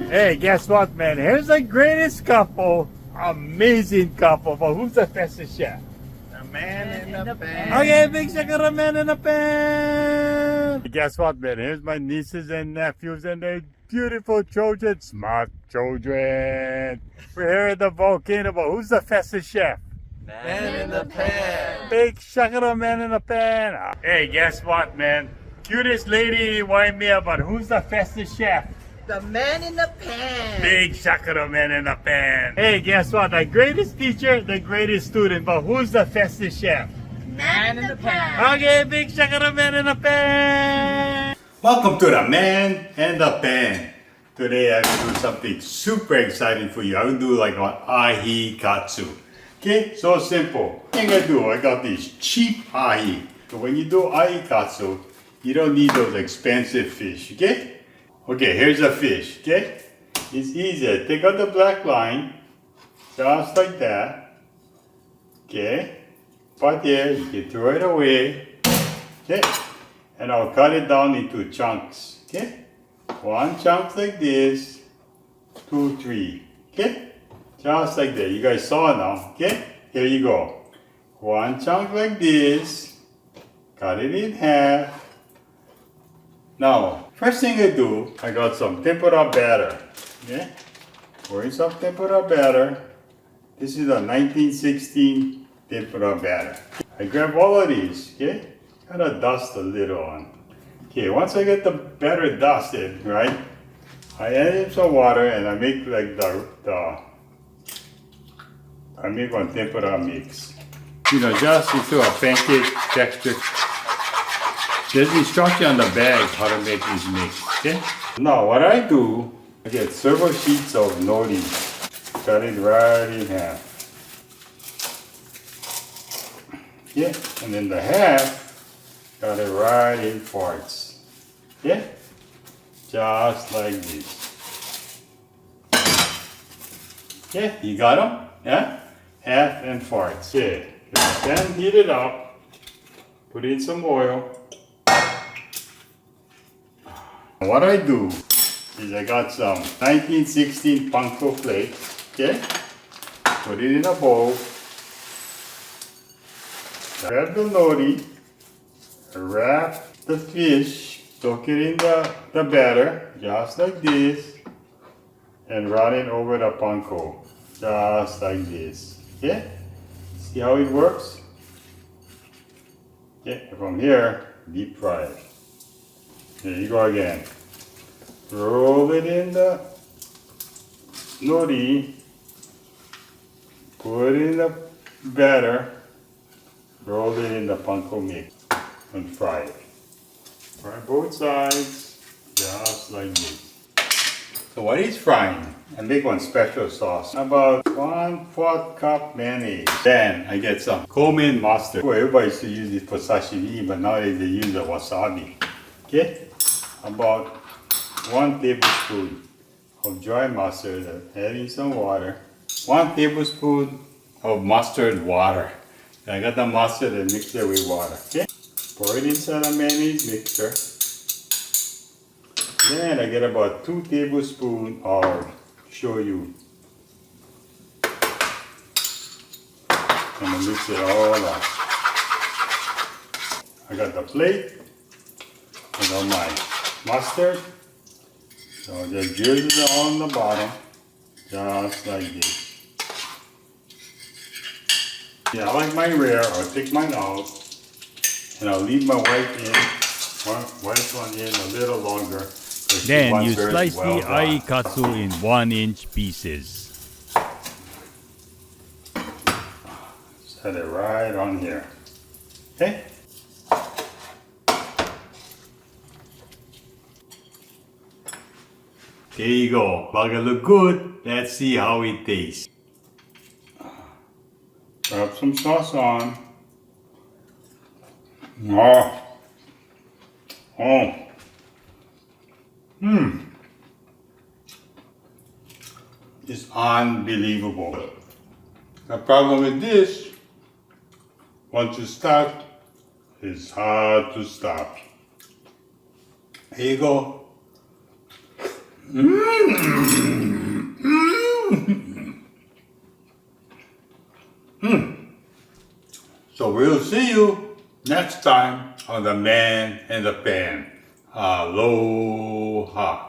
Hey, guess what, man? Here's the greatest couple, amazing couple. But who's the fastest chef? The man in the pan. Okay, big check of the man in the pan. Guess what, man? Here's my nieces and nephews and their beautiful children, smart children. We're here at the volcano, but who's the fastest chef? Man in the pan. Big check of the man in the pan. Hey, guess what, man? Cutest lady wind me up, but who's the fastest chef? The man in the pan. Big shakara man in the pan. Hey, guess what? The greatest teacher, the greatest student, but who's the fastest chef? Man in the pan. Okay, big shakara man in the pan. Welcome to the man and the pan. Today I will do something super exciting for you. I will do like an Ahi Katsu. Okay, so simple. What I'm gonna do, I got these cheap ahi. So when you do Ahi Katsu, you don't need those expensive fish, okay? Okay, here's a fish, okay? It's easy. Take out the black line, just like that. Okay? But there, you can throw it away. Okay? And I'll cut it down into chunks. Okay? One chunk like this, 2, 3. Okay? Just like that. You guys saw now. Okay? Here you go. One chunk like this. Cut it in half. Now, first thing I do, I got some tempura batter. Okay? Pour in some tempura batter. This is a 1916 tempura batter. I grab all of these, okay? Kind of dust a little on. Okay, once I get the batter dusted, right? I add in some water and I make like I make one tempura mix. You know, just into a pancake texture. There's instruction on the bag how to make this mix, okay? Now what I do, I get several sheets of nori. Cut it right in half. Yeah, and then the half, cut it right in fourths. Yeah? Just like this. Yeah, you got them? Yeah? Half and fourths. Yeah. Then heat it up. Put in some oil. What I do is I got some 1916 Panko flakes, okay? Put it in a bowl. Grab the nori, wrap the fish, soak it in the batter, just like this, and run it over the panko, just like this, okay? See how it works? Okay, from here, deep fry it. There you go again. Roll it in the nori. Put it in the batter. Roll it in the panko mix and fry it. Fry both sides, just like this. So what is frying? I make one special sauce. About 1/4 cup mayonnaise. Then I get some cumin mustard. Well, everybody used to use it for sashimi, but nowadays they use the wasabi. Okay? About 1 tablespoon of dry mustard, adding some water. 1 tablespoon of mustard water. I got the mustard and mix it with water. Okay? Pour it inside a mayonnaise mixture. Then I get about 2 tablespoons of shoyu. And I mix it all up. I got the plate. I got my mustard. So just drizzle it on the bottom, just like this. Yeah, I like mine rare. I'll take mine out, and I'll leave my white one in a little longer. Then you slice the Ahi Katsu in 1-inch pieces. Set it right on here. Okay? There you go. Bugger look good. Let's see how it tastes. Rub some sauce on. Oh. Oh. It's unbelievable. The problem with this, once you start, it's hard to stop. Here you go. So we'll see you next time on The Man in the Pan. Aloha.